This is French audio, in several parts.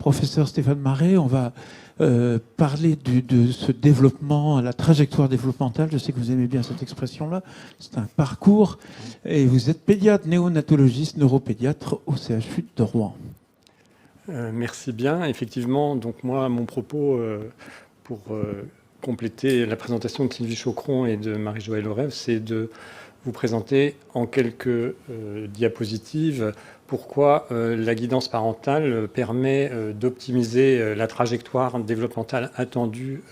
professeur Stéphane Marais. On va parler de ce développement, la trajectoire développementale. Je sais que vous aimez bien cette expression-là. C'est un parcours. Et vous êtes pédiatre, néonatologiste, neuropédiatre au CHU de Rouen. Merci bien. Effectivement, donc moi, mon propos, pour compléter la présentation de Sylvie Chaucron et de Marie-Joëlle Orève, c'est de vous présenter en quelques diapositives pourquoi la guidance parentale permet d'optimiser la trajectoire développementale attendue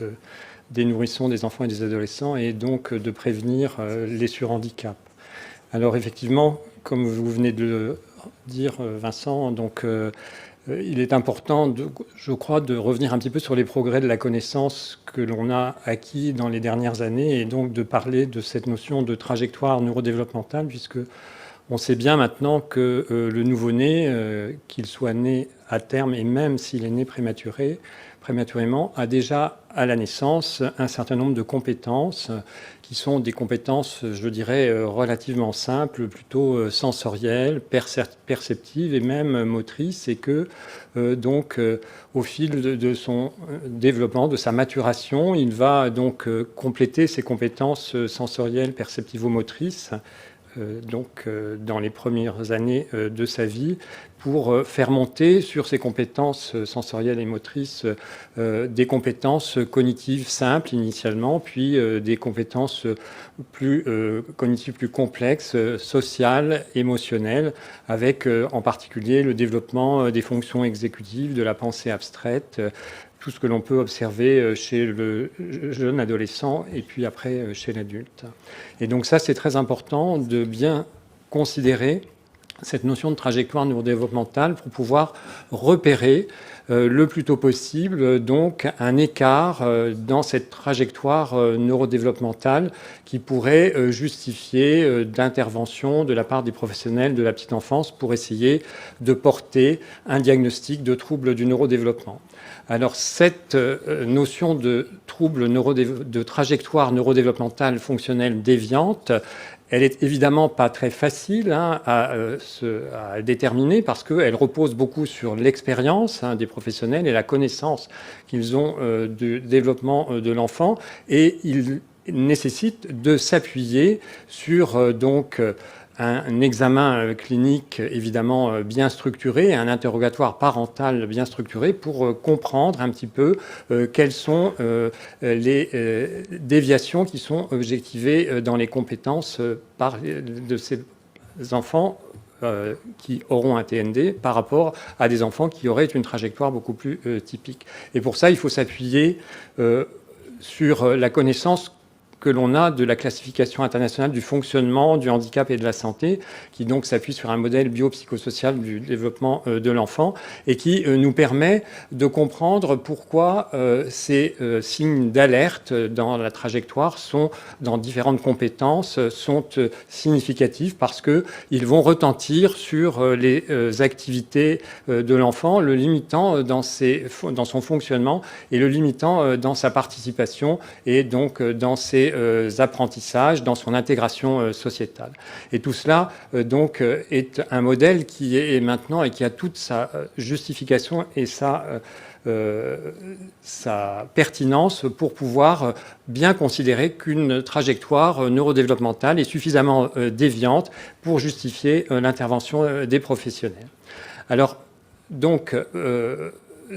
des nourrissons, des enfants et des adolescents, et donc de prévenir les surhandicaps. Alors effectivement, comme vous venez de le dire, Vincent, donc il est important, je crois, de revenir un petit peu sur les progrès de la connaissance que l'on a acquis dans les dernières années, et donc de parler de cette notion de trajectoire neurodéveloppementale, puisque on sait bien maintenant que le nouveau-né, qu'il soit né à terme et même s'il est né prématurément, a déjà à la naissance un certain nombre de compétences qui sont des compétences, je dirais, relativement simples, plutôt sensorielles, perceptives et même motrices, et que donc au fil de son développement, de sa maturation, il va donc compléter ses compétences sensorielles, perceptives ou motrices dans les premières années de sa vie, pour faire monter sur ses compétences sensorielles et motrices des compétences cognitives simples initialement, puis des compétences cognitives plus complexes, sociales, émotionnelles, avec en particulier le développement des fonctions exécutives, de la pensée abstraite, tout ce que l'on peut observer chez le jeune adolescent et puis après chez l'adulte. Et donc ça, c'est très important de bien considérer cette notion de trajectoire neurodéveloppementale pour pouvoir repérer le plus tôt possible donc un écart dans cette trajectoire neurodéveloppementale qui pourrait justifier d'intervention de la part des professionnels de la petite enfance pour essayer de porter un diagnostic de trouble du neurodéveloppement. Alors cette notion de trouble de trajectoire neurodéveloppementale fonctionnelle déviante, elle est évidemment pas très facile à déterminer parce qu'elle repose beaucoup sur l'expérience des professionnels et la connaissance qu'ils ont du développement de l'enfant, et il nécessite de s'appuyer sur donc un examen clinique évidemment bien structuré, un interrogatoire parental bien structuré pour comprendre un petit peu quelles sont les déviations qui sont objectivées dans les compétences de ces enfants qui auront un TND par rapport à des enfants qui auraient une trajectoire beaucoup plus typique. Et pour ça, il faut s'appuyer sur la connaissance que l'on a de la classification internationale du fonctionnement, du handicap et de la santé, qui donc s'appuie sur un modèle biopsychosocial du développement de l'enfant et qui nous permet de comprendre pourquoi ces signes d'alerte dans la trajectoire sont, dans différentes compétences, sont significatifs parce qu'ils vont retentir sur les activités de l'enfant, le limitant dans son fonctionnement et le limitant dans sa participation et donc dans ses apprentissages, dans son intégration sociétale. Et tout cela donc est un modèle qui est maintenant et qui a toute sa justification et sa pertinence pour pouvoir bien considérer qu'une trajectoire neurodéveloppementale est suffisamment déviante pour justifier l'intervention des professionnels. Alors, donc,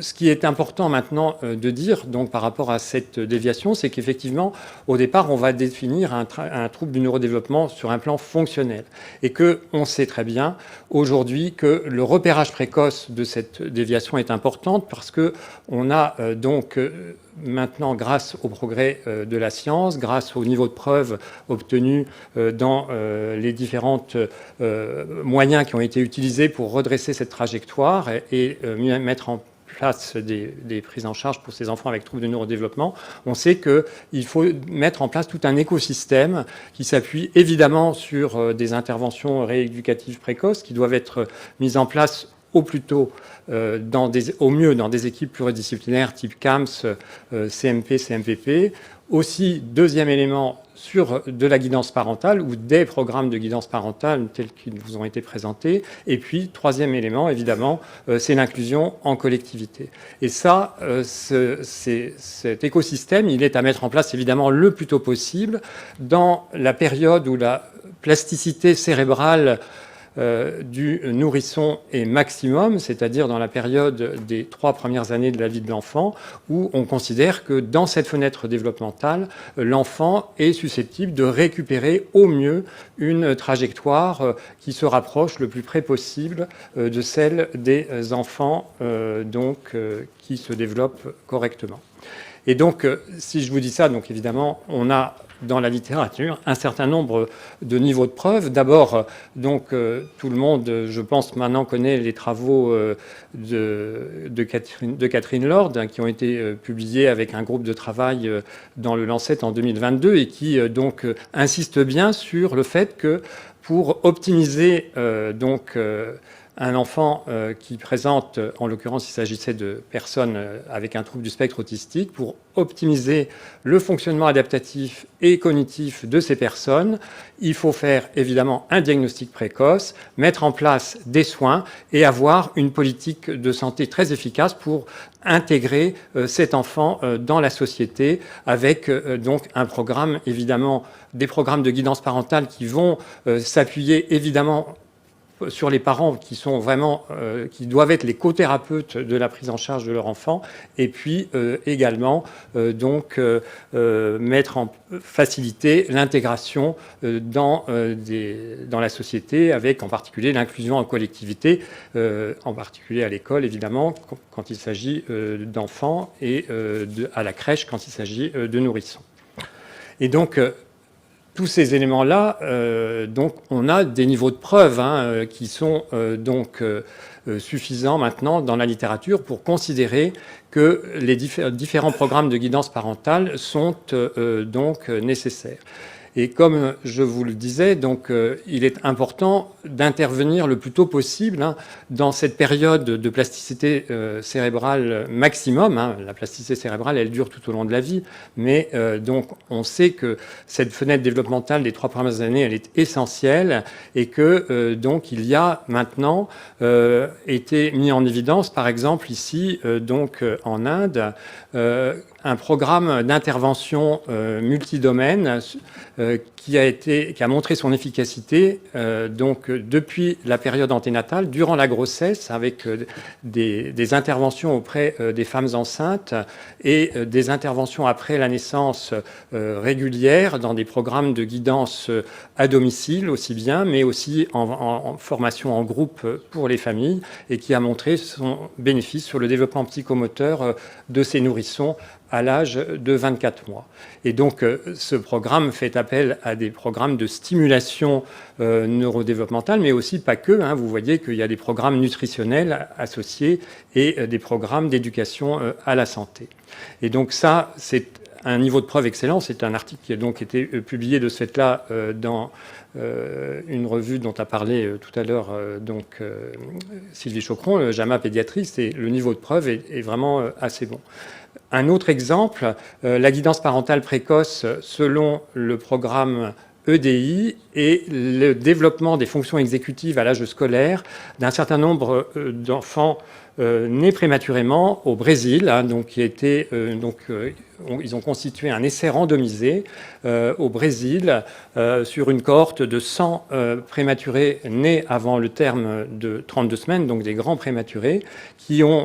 ce qui est important maintenant de dire donc, par rapport à cette déviation, c'est qu'effectivement, au départ, on va définir un trouble du neurodéveloppement sur un plan fonctionnel. Et qu'on sait très bien aujourd'hui que le repérage précoce de cette déviation est important parce qu'on a donc maintenant, grâce au progrès de la science, grâce au niveau de preuve obtenu dans les différents moyens qui ont été utilisés pour redresser cette trajectoire et mettre en place des prises en charge pour ces enfants avec troubles de neurodéveloppement, on sait qu'il faut mettre en place tout un écosystème qui s'appuie évidemment sur des interventions rééducatives précoces qui doivent être mises en place au plus tôt, au mieux dans des équipes pluridisciplinaires type CAMS, CMP, CMPP, Aussi, deuxième élément, sur de la guidance parentale ou des programmes de guidance parentale tels qu'ils vous ont été présentés. Et puis, troisième élément, évidemment, c'est l'inclusion en collectivité. Et ça, cet écosystème, il est à mettre en place, évidemment, le plus tôt possible dans la période où la plasticité cérébrale du nourrisson est maximum, c'est-à-dire dans la période des 3 premières années de la vie de l'enfant, où on considère que dans cette fenêtre développementale, l'enfant est susceptible de récupérer au mieux une trajectoire qui se rapproche le plus près possible de celle des enfants qui se développent correctement. Et donc, si je vous dis ça, donc évidemment, on a dans la littérature un certain nombre de niveaux de preuves. D'abord, tout le monde, je pense, maintenant connaît les travaux de Catherine Lord, qui ont été publiés avec un groupe de travail dans le Lancet en 2022 et qui insiste bien sur le fait que pour optimiser un enfant qui présente, en l'occurrence, il s'agissait de personnes avec un trouble du spectre autistique, pour optimiser le fonctionnement adaptatif et cognitif de ces personnes, il faut faire évidemment un diagnostic précoce, mettre en place des soins et avoir une politique de santé très efficace pour intégrer cet enfant dans la société avec donc un programme, évidemment, des programmes de guidance parentale qui vont s'appuyer évidemment sur les parents qui sont vraiment, qui doivent être les co-thérapeutes de la prise en charge de leur enfant, et puis également faciliter l'intégration dans la société, avec en particulier l'inclusion en collectivité, en particulier à l'école évidemment quand il s'agit d'enfants et à la crèche quand il s'agit de nourrissons. Et donc tous ces éléments-là, on a des niveaux de preuve qui sont suffisants maintenant dans la littérature pour considérer que les différents programmes de guidance parentale sont nécessaires. Et comme je vous le disais, il est important d'intervenir le plus tôt possible dans cette période de plasticité cérébrale maximum. La plasticité cérébrale, elle dure tout au long de la vie, mais on sait que cette fenêtre développementale des 3 premières années, elle est essentielle et que il y a maintenant été mis en évidence, par exemple ici, en Inde, un programme d'intervention multidomaine qui a montré son efficacité depuis la période anténatale, durant la grossesse, avec des interventions auprès des femmes enceintes et des interventions après la naissance régulières dans des programmes de guidance à domicile aussi bien, mais aussi en formation en groupe pour les familles, et qui a montré son bénéfice sur le développement psychomoteur de ces nourrissons à l'âge de 24 mois. Et donc, ce programme fait appel à des programmes de stimulation neurodéveloppementale, mais aussi pas que. Vous voyez qu'il y a des programmes nutritionnels associés et des programmes d'éducation à la santé. Et donc ça, c'est un niveau de preuve excellent. C'est un article qui a donc été publié de ce fait-là dans une revue dont a parlé tout à l'heure Sylvie Chocron, le JAMA Pédiatrie. Le niveau de preuve est vraiment assez bon. Un autre exemple, la guidance parentale précoce selon le programme EDI et le développement des fonctions exécutives à l'âge scolaire d'un certain nombre d'enfants nés prématurément au Brésil, ils ont constitué un essai randomisé au Brésil sur une cohorte de 100 prématurés nés avant le terme de 32 semaines, donc des grands prématurés,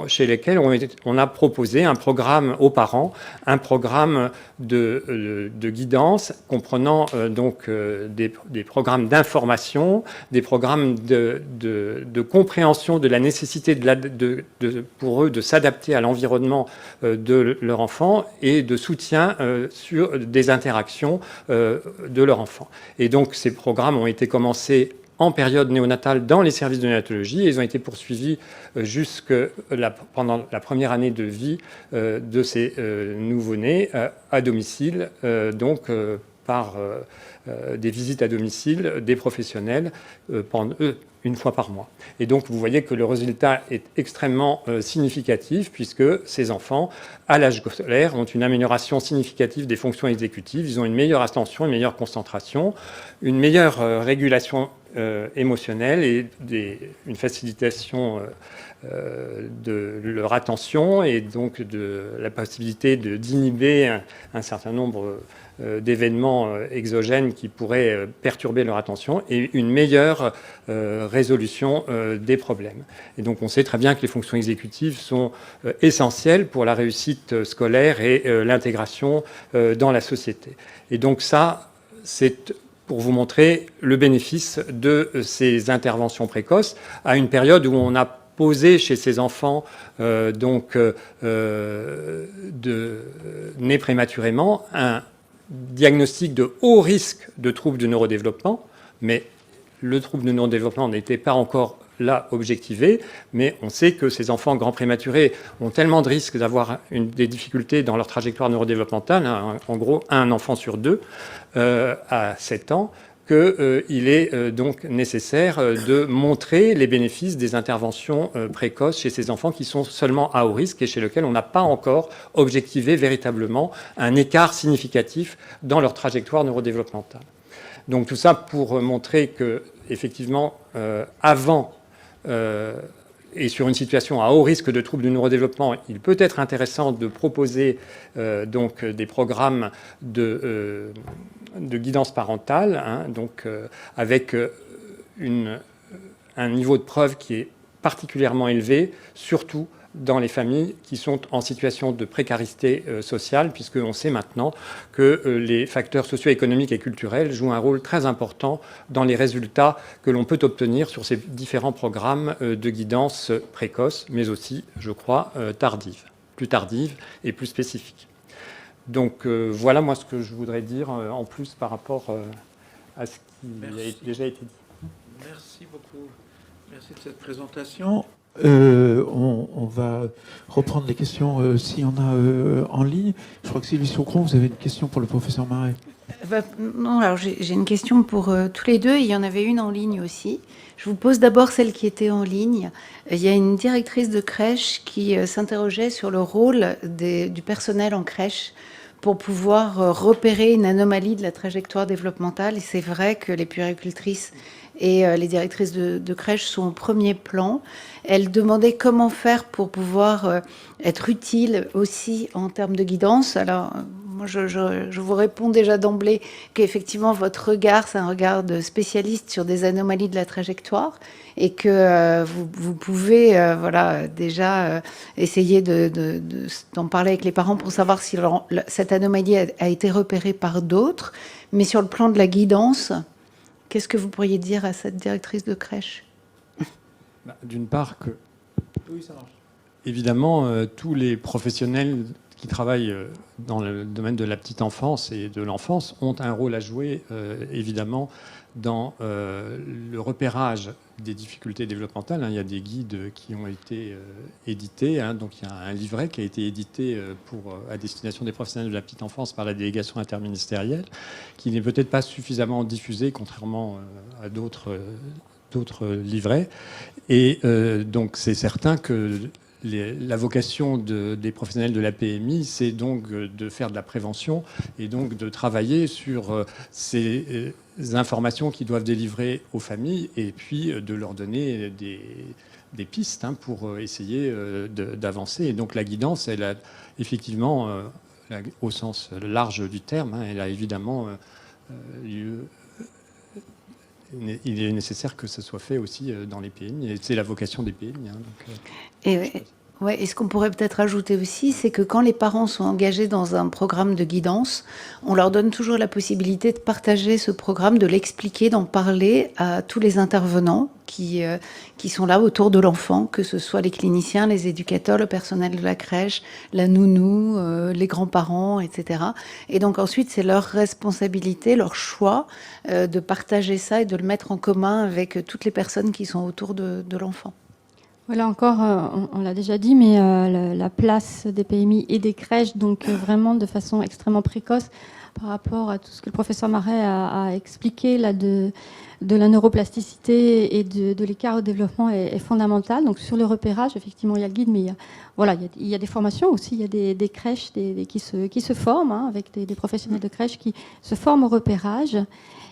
chez lesquels on a proposé un programme aux parents, un programme de guidance comprenant des programmes d'information, des programmes de compréhension de la nécessité pour eux de s'adapter à l'environnement de leur enfant et de soutien sur des interactions de leur enfant. Et donc ces programmes ont été commencés en période néonatale dans les services de néonatologie, et ils ont été poursuivis pendant la première année de vie de ces nouveau-nés à domicile, par des visites à domicile des professionnels une fois par mois. Et donc, vous voyez que le résultat est extrêmement significatif, puisque ces enfants, à l'âge scolaire, ont une amélioration significative des fonctions exécutives. Ils ont une meilleure attention, une meilleure concentration, une meilleure régulation émotionnelle et une facilitation de leur attention, et donc de la possibilité d'inhiber un certain nombre d'événements exogènes qui pourraient perturber leur attention, et une meilleure résolution des problèmes. Et donc on sait très bien que les fonctions exécutives sont essentielles pour la réussite scolaire et l'intégration dans la société. Et donc ça, c'est pour vous montrer le bénéfice de ces interventions précoces à une période où on a posé chez ces enfants nés prématurément un diagnostic de haut risque de troubles du neurodéveloppement, mais le trouble du neurodéveloppement n'était pas encore là objectivé, mais on sait que ces enfants grands prématurés ont tellement de risques d'avoir des difficultés dans leur trajectoire neurodéveloppementale, hein, en gros un enfant sur deux à 7 ans, qu'il est donc nécessaire de montrer les bénéfices des interventions précoces chez ces enfants qui sont seulement à haut risque et chez lesquels on n'a pas encore objectivé véritablement un écart significatif dans leur trajectoire neurodéveloppementale. Donc tout ça pour montrer que, effectivement, avant et sur une situation à haut risque de troubles du neurodéveloppement, il peut être intéressant de proposer donc des programmes de guidance parentale, hein, donc avec un niveau de preuve qui est particulièrement élevé, surtout dans les familles qui sont en situation de précarité sociale, puisqu'on sait maintenant que les facteurs socio-économiques et culturels jouent un rôle très important dans les résultats que l'on peut obtenir sur ces différents programmes de guidance précoce, mais aussi, je crois, plus tardive et plus spécifique. Donc voilà moi ce que je voudrais dire en plus par rapport à ce qui a déjà été dit. Merci beaucoup. Merci de cette présentation. On va reprendre les questions s'il y en a en ligne. Je crois que Sylvie Saucron, vous avez une question pour le professeur Marais. Non, alors j'ai une question pour tous les deux. Il y en avait une en ligne aussi. Je vous pose d'abord celle qui était en ligne. Il y a une directrice de crèche qui s'interrogeait sur le rôle du personnel en crèche pour pouvoir repérer une anomalie de la trajectoire développementale. Et c'est vrai que les puéricultrices et les directrices de crèche sont au premier plan. Elle demandait comment faire pour pouvoir être utile aussi en termes de guidance. Alors, moi, je vous réponds déjà d'emblée qu'effectivement, votre regard, c'est un regard de spécialiste sur des anomalies de la trajectoire et que vous pouvez voilà, déjà essayer d'en parler avec les parents pour savoir si cette anomalie a été repérée par d'autres. Mais sur le plan de la guidance, qu'est-ce que vous pourriez dire à cette directrice de crèche ? D'une part que, oui, ça marche. Évidemment, tous les professionnels qui travaillent dans le domaine de la petite enfance et de l'enfance ont un rôle à jouer, évidemment, dans le repérage des difficultés développementales. Il y a des guides qui ont été édités. Donc il y a un livret qui a été édité à destination des professionnels de la petite enfance par la délégation interministérielle, qui n'est peut-être pas suffisamment diffusé, contrairement à d'autres livrets. Et donc c'est certain que la vocation des professionnels de la PMI, c'est donc de faire de la prévention et donc de travailler sur ces informations qu'ils doivent délivrer aux familles et puis de leur donner des pistes pour essayer d'avancer. Et donc la guidance, elle a effectivement, au sens large du terme, elle a évidemment lieu. Il est nécessaire que ça soit fait aussi dans les PMI, et c'est la vocation des PMI. Et ce qu'on pourrait peut-être ajouter aussi, c'est que quand les parents sont engagés dans un programme de guidance, on leur donne toujours la possibilité de partager ce programme, de l'expliquer, d'en parler à tous les intervenants qui sont là autour de l'enfant, que ce soit les cliniciens, les éducateurs, le personnel de la crèche, la nounou, les grands-parents, etc. Et donc ensuite, c'est leur responsabilité, leur choix de partager ça et de le mettre en commun avec toutes les personnes qui sont autour de l'enfant. Voilà, encore, on l'a déjà dit, mais la place des PMI et des crèches, donc vraiment de façon extrêmement précoce. À par rapport à tout ce que le professeur Marais a expliqué là de la neuroplasticité et de l'écart au développement est fondamentale. Donc sur le repérage, effectivement, il y a le guide, mais il y a des formations aussi, il y a des crèches qui se forment, hein, avec des professionnels de crèche qui se forment au repérage.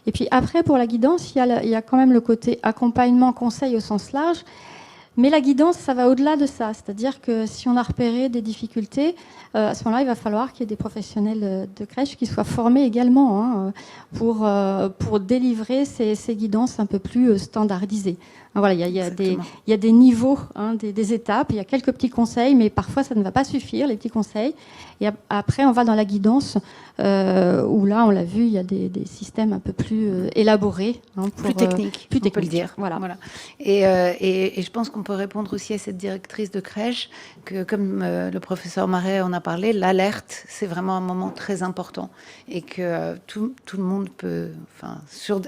Et puis après, pour la guidance, il y a quand même le côté accompagnement, conseil au sens large. Mais la guidance, ça va au-delà de ça. C'est-à-dire que si on a repéré des difficultés, à ce moment-là, il va falloir qu'il y ait des professionnels de crèche qui soient formés également, hein, pour délivrer ces guidances un peu plus standardisées. Voilà, il y a des niveaux, hein, des étapes, il y a quelques petits conseils, mais parfois ça ne va pas suffire, les petits conseils. Et après, on va dans la guidance, où là, on l'a vu, il y a des systèmes un peu plus élaborés. Hein, plus techniques, on peut le dire. Voilà. Et je pense qu'on peut répondre aussi à cette directrice de crèche, que comme le professeur Marais en a parlé, l'alerte, c'est vraiment un moment très important. Et que tout le monde peut,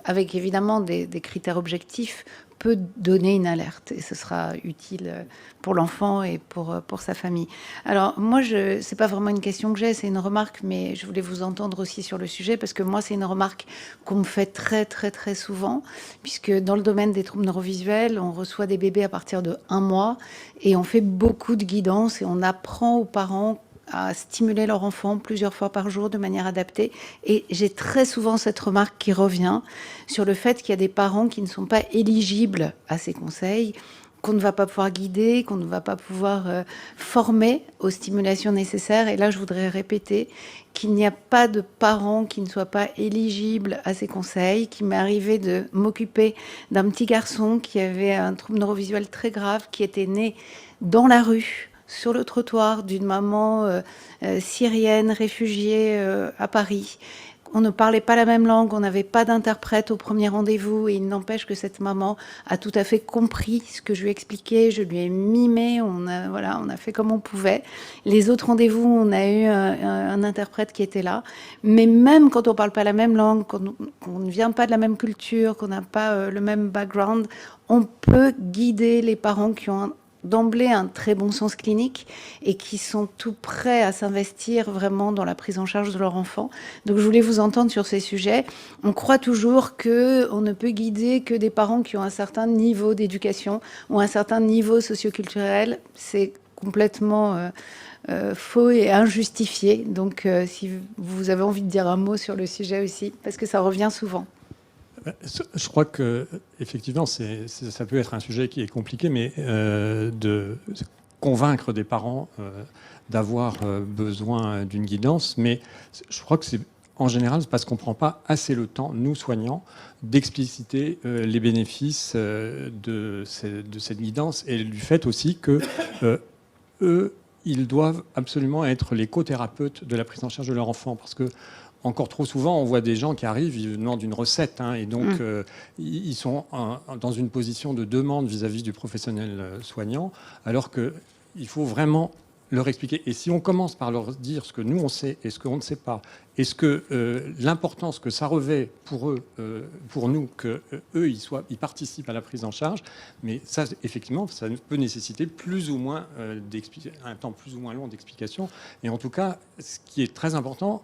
avec évidemment des critères objectifs, peut donner une alerte et ce sera utile pour l'enfant et pour sa famille. Alors moi, c'est pas vraiment une question que j'ai, c'est une remarque, mais je voulais vous entendre aussi sur le sujet parce que moi, c'est une remarque qu'on me fait très très très souvent, puisque dans le domaine des troubles neurovisuels, on reçoit des bébés à partir de 1 mois et on fait beaucoup de guidance et on apprend aux parents à stimuler leur enfant plusieurs fois par jour de manière adaptée. Et j'ai très souvent cette remarque qui revient sur le fait qu'il y a des parents qui ne sont pas éligibles à ces conseils, qu'on ne va pas pouvoir guider, qu'on ne va pas pouvoir former aux stimulations nécessaires. Et là, je voudrais répéter qu'il n'y a pas de parents qui ne soient pas éligibles à ces conseils, qu'il m'est arrivé de m'occuper d'un petit garçon qui avait un trouble neurovisuel très grave, qui était né dans la rue, sur le trottoir d'une maman syrienne réfugiée à Paris. On ne parlait pas la même langue, on n'avait pas d'interprète au premier rendez-vous et il n'empêche que cette maman a tout à fait compris ce que je lui expliquais, je lui ai mimé, on a fait comme on pouvait. Les autres rendez-vous, on a eu un interprète qui était là. Mais même quand on ne parle pas la même langue, qu'on ne vient pas de la même culture, qu'on n'a pas le même background, on peut guider les parents qui ont d'emblée un très bon sens clinique et qui sont tout prêts à s'investir vraiment dans la prise en charge de leur enfant. Donc je voulais vous entendre sur ces sujets. On croit toujours qu'on ne peut guider que des parents qui ont un certain niveau d'éducation ou un certain niveau socioculturel. C'est complètement faux et injustifié. Donc si vous avez envie de dire un mot sur le sujet aussi, parce que ça revient souvent. Je crois que effectivement, ça peut être un sujet qui est compliqué, mais de convaincre des parents d'avoir besoin d'une guidance. Mais je crois que c'est en général parce qu'on ne prend pas assez le temps, nous soignants, d'expliciter les bénéfices de cette guidance et du fait aussi que eux, ils doivent absolument être les co-thérapeutes de la prise en charge de leur enfant, parce que encore trop souvent, on voit des gens qui arrivent, ils demandent une recette, hein, et donc ils sont dans une position de demande vis-à-vis du professionnel soignant, alors qu'il faut vraiment leur expliquer. Et si on commence par leur dire ce que nous on sait et ce qu'on ne sait pas, et ce que l'importance que ça revêt pour eux, pour nous, que eux ils participent à la prise en charge, mais ça effectivement, ça peut nécessiter plus ou moins un temps plus ou moins long d'explication. Et en tout cas, ce qui est très important,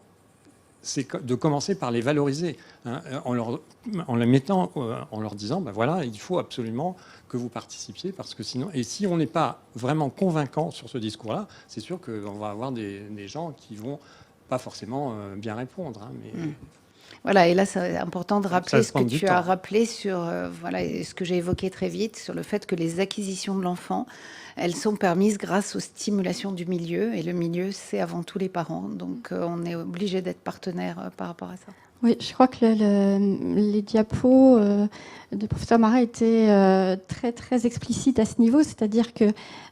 c'est de commencer par les valoriser, hein, en les mettant, en leur disant, ben voilà, il faut absolument que vous participiez, parce que sinon, et si on n'est pas vraiment convaincant sur ce discours-là, c'est sûr qu'on va avoir des gens qui vont pas forcément bien répondre. Hein, mais... Voilà, et là, c'est important de rappeler ce que tu as rappelé sur ce que j'ai évoqué très vite, sur le fait que les acquisitions de l'enfant, elles sont permises grâce aux stimulations du milieu. Et le milieu, c'est avant tout les parents. Donc, on est obligé d'être partenaire par rapport à ça. Oui, je crois que les diapos de professeur Marais étaient très très explicites à ce niveau, c'est-à-dire que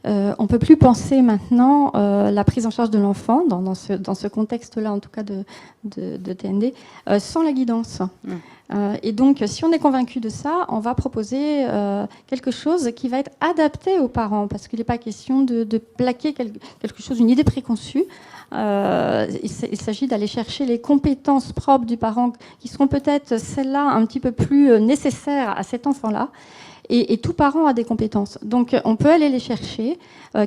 on peut plus penser maintenant la prise en charge de l'enfant dans ce contexte-là, en tout cas de TND, sans la guidance. Et donc, si on est convaincu de ça, on va proposer quelque chose qui va être adapté aux parents, parce qu'il n'est pas question de plaquer quelque chose, une idée préconçue. Il s'agit d'aller chercher les compétences propres du parent qui seront peut-être celles-là un petit peu plus nécessaires à cet enfant-là. et tout parent a des compétences. Donc on peut aller les chercher,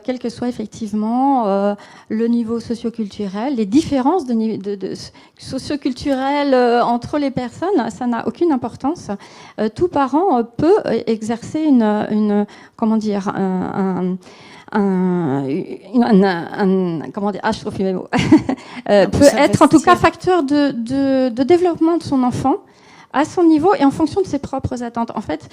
quel que soit effectivement le niveau socioculturel, les différences de socioculturelles entre les personnes, ça n'a aucune importance. Tout parent peut exercer comment dire, comment dire, je trouve mes mots, peut être en tout cas facteur de développement de son enfant à son niveau et en fonction de ses propres attentes. En fait,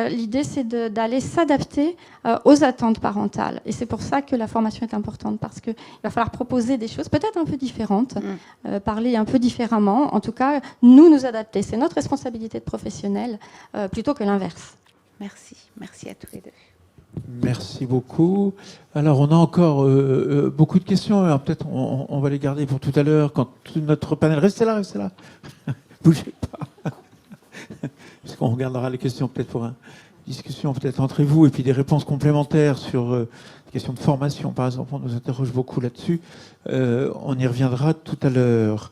l'idée, c'est d'aller s'adapter aux attentes parentales. Et c'est pour ça que la formation est importante, parce qu'il va falloir proposer des choses peut-être un peu différentes, parler un peu différemment. En tout cas, nous adapter. C'est notre responsabilité de professionnels plutôt que l'inverse. Merci. Merci à tous les deux. Merci beaucoup. Alors, on a encore beaucoup de questions. Alors, peut-être on va les garder pour tout à l'heure, quand tout notre panel... Restez là. Bougez pas. Parce qu'on regardera les questions peut-être pour une discussion peut-être entre vous et puis des réponses complémentaires sur les questions de formation, par exemple. On nous interroge beaucoup là-dessus. On y reviendra tout à l'heure.